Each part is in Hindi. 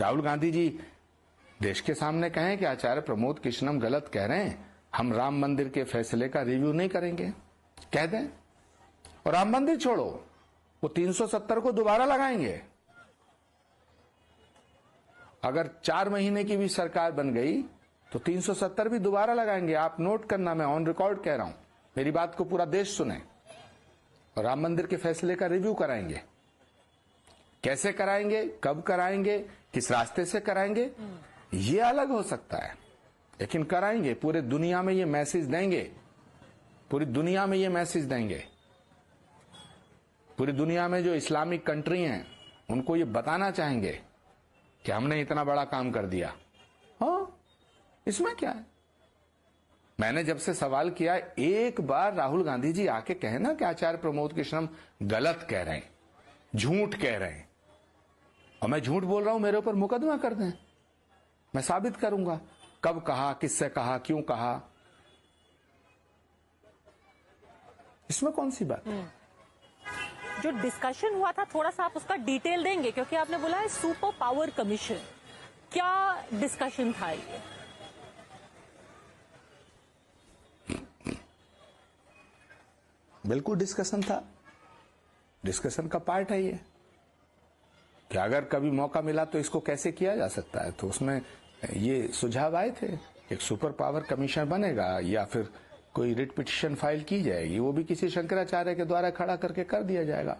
राहुल गांधी जी देश के सामने कहें कि आचार्य प्रमोद कृष्णम गलत कह रहे हैं, हम राम मंदिर के फैसले का रिव्यू नहीं करेंगे, कह दें। और राम मंदिर छोड़ो, वो 370 को दोबारा लगाएंगे। अगर 4 महीने की भी सरकार बन गई तो 370 भी दोबारा लगाएंगे। आप नोट करना, मैं ऑन रिकॉर्ड कह रहा हूं, मेरी बात को पूरा देश सुने। और राम मंदिर के फैसले का रिव्यू कराएंगे। कैसे कराएंगे, कब कराएंगे, किस रास्ते से कराएंगे, ये अलग हो सकता है, लेकिन कराएंगे। पूरे दुनिया में ये मैसेज देंगे, पूरी दुनिया में ये मैसेज देंगे। पूरी दुनिया में जो इस्लामिक कंट्री हैं उनको ये बताना चाहेंगे कि हमने इतना बड़ा काम कर दिया। हाँ, इसमें क्या है। मैंने जब से सवाल किया, एक बार राहुल गांधी जी आके कहे ना कि आचार्य प्रमोद कृष्णम गलत कह रहे हैं, झूठ कह रहे हैं, और मैं झूठ बोल रहा हूं, मेरे ऊपर मुकदमा कर दें, मैं साबित करूंगा कब कहा, किससे कहा, क्यों कहा। इसमें कौन सी बात है। जो डिस्कशन हुआ था, थोड़ा सा आप उसका डिटेल देंगे, क्योंकि आपने बोला है सुपर पावर कमीशन, क्या डिस्कशन था ये? बिल्कुल डिस्कशन था, डिस्कशन का पार्ट है ये, कि अगर कभी मौका मिला तो इसको कैसे किया जा सकता है। तो उसमें ये सुझाव आए थे, एक सुपर पावर कमीशन बनेगा या फिर कोई रिट पिटीशन फाइल की जाएगी, वो भी किसी शंकराचार्य के द्वारा खड़ा करके कर दिया जाएगा।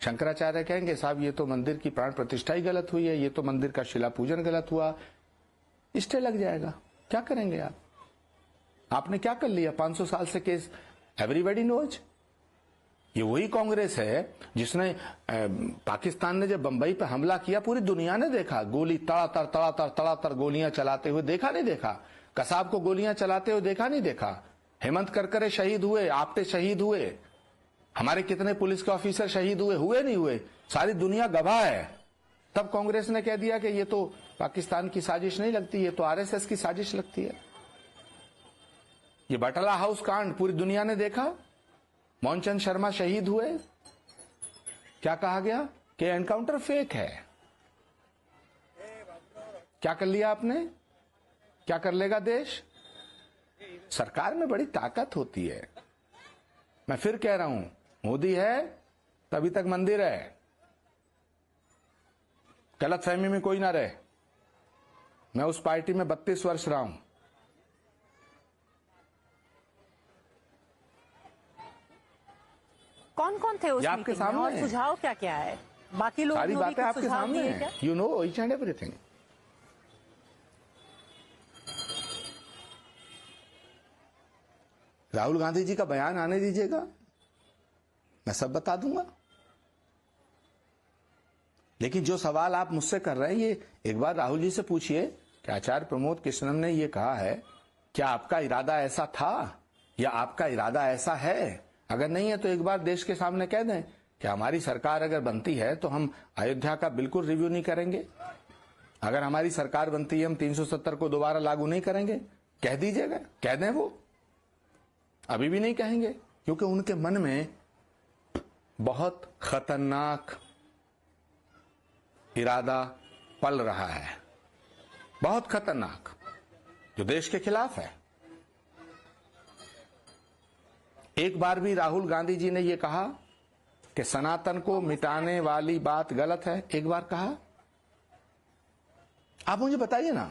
शंकराचार्य कहेंगे साहब ये तो मंदिर की प्राण प्रतिष्ठा ही गलत हुई है, ये तो मंदिर का शिला पूजन गलत हुआ, स्टे लग जाएगा। क्या करेंगे आप? आपने क्या कर लिया? 500 साल से केस, एवरीबॉडी नोज। ये वही कांग्रेस है जिसने पाकिस्तान ने जब बंबई पे हमला किया, पूरी दुनिया ने देखा, गोली तड़ातर गोलियां चलाते हुए, देखा नहीं देखा? कसाब को गोलियां चलाते हुए देखा नहीं देखा? हेमंत करकरे शहीद हुए, आपटे शहीद हुए, हमारे कितने पुलिस के ऑफिसर शहीद हुए, हुए नहीं हुए? सारी दुनिया गवाह है। तब कांग्रेस ने कह दिया कि ये तो पाकिस्तान की साजिश नहीं लगती, ये तो आरएसएस की साजिश लगती है। ये बटला हाउस कांड पूरी दुनिया ने देखा, मोहनचंद शर्मा शहीद हुए, क्या कहा गया कि एनकाउंटर फेक है। क्या कर लिया आपने? क्या कर लेगा देश? सरकार में बड़ी ताकत होती है। मैं फिर कह रहा हूं, मोदी है तभी तक मंदिर है। गलतफहमी में कोई ना रहे, मैं उस पार्टी में 32 वर्ष रहा हूं। कौन कौन थे उस आपके मीटिंग में सामने और सुझाव क्या क्या है? बाकी लोग सारी बातें आपके सामने हैं, you know each and everything. Rahul Gandhi ji का बयान आने दीजिएगा, मैं सब बता दूंगा। लेकिन जो सवाल आप मुझसे कर रहे हैं, ये एक बार राहुल जी से पूछिए कि आचार्य प्रमोद कृष्णम ने ये कहा है, क्या आपका इरादा ऐसा था या आपका इरादा ऐसा है? अगर नहीं है तो एक बार देश के सामने कह दें कि हमारी सरकार अगर बनती है तो हम अयोध्या का बिल्कुल रिव्यू नहीं करेंगे। अगर हमारी सरकार बनती है हम 370 को दोबारा लागू नहीं करेंगे, कह दीजिएगा, कह दें। वो अभी भी नहीं कहेंगे क्योंकि उनके मन में बहुत खतरनाक इरादा पल रहा है, बहुत खतरनाक, जो देश के खिलाफ है। एक बार भी राहुल गांधी जी ने यह कहा कि सनातन को मिटाने वाली बात गलत है? एक बार कहा? आप मुझे बताइए ना।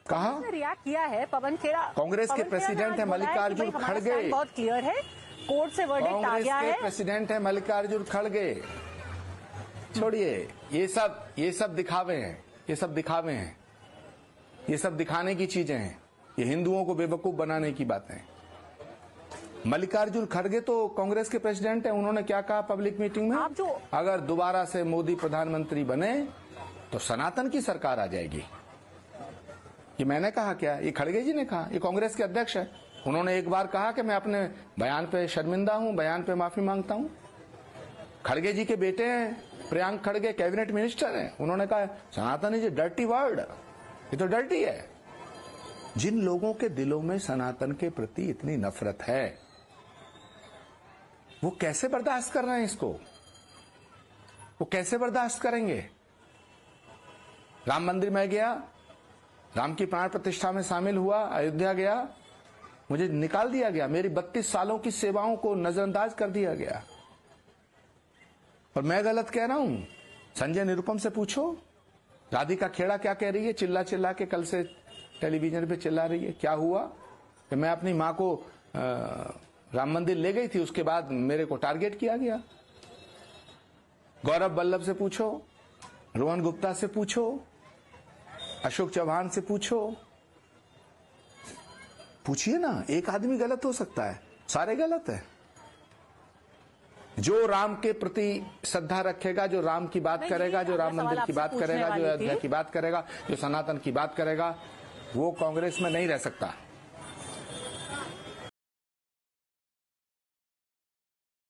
कहा? रिएक्ट किया है पवन खेड़ा, कांग्रेस के प्रेसिडेंट है मल्लिकार्जुन खड़गे, बहुत क्लियर है, कोर्ट से वर्डिक्ट आ गया है। कांग्रेस के प्रेसिडेंट है मल्लिकार्जुन खड़गे। छोड़िए, ये सब दिखावे हैं, ये सब दिखावे हैं, ये सब दिखाने की चीजें हैं, ये हिंदुओं को बेवकूफ बनाने की बातें हैं। मल्लिकार्जुन खड़गे तो कांग्रेस के प्रेसिडेंट हैं, उन्होंने क्या कहा पब्लिक मीटिंग में? अगर दोबारा से मोदी प्रधानमंत्री बने तो सनातन की सरकार आ जाएगी। ये मैंने कहा क्या? ये खड़गे जी ने कहा, ये कांग्रेस के अध्यक्ष है। उन्होंने एक बार कहा कि मैं अपने बयान पे शर्मिंदा हूं, बयान पे माफी मांगता हूं। खड़गे जी के बेटे हैं प्रियांक खड़गे, कैबिनेट मिनिस्टर हैं, उन्होंने कहा सनातन इज ए डर्टी वर्ड, ये तो डर्टी है। जिन लोगों के दिलों में सनातन के प्रति इतनी नफरत है, वो कैसे बर्दाश्त कर रहे हैं इसको? वो कैसे बर्दाश्त करेंगे? राम मंदिर में गया, राम की प्राण प्रतिष्ठा में शामिल हुआ, अयोध्या गया, मुझे निकाल दिया गया, मेरी 32 सालों की सेवाओं को नजरअंदाज कर दिया गया। और मैं गलत कह रहा हूं? संजय निरुपम से पूछो, राधिका खेड़ा क्या कह रही है, चिल्ला चिल्ला के कल से टेलीविजन पे चिल्ला रही है। क्या हुआ कि मैं अपनी मां को राम मंदिर ले गई थी, उसके बाद मेरे को टारगेट किया गया। गौरव वल्लभ से पूछो, रोहन गुप्ता से पूछो, अशोक चौहान से पूछो, पूछिए ना। एक आदमी गलत हो सकता है, सारे गलत है। जो राम के प्रति श्रद्धा रखेगा, जो राम की बात करेगा, जो राम मंदिर की बात करेगा, जो अयोध्या की बात करेगा, जो सनातन की बात करेगा, वो कांग्रेस में नहीं रह सकता।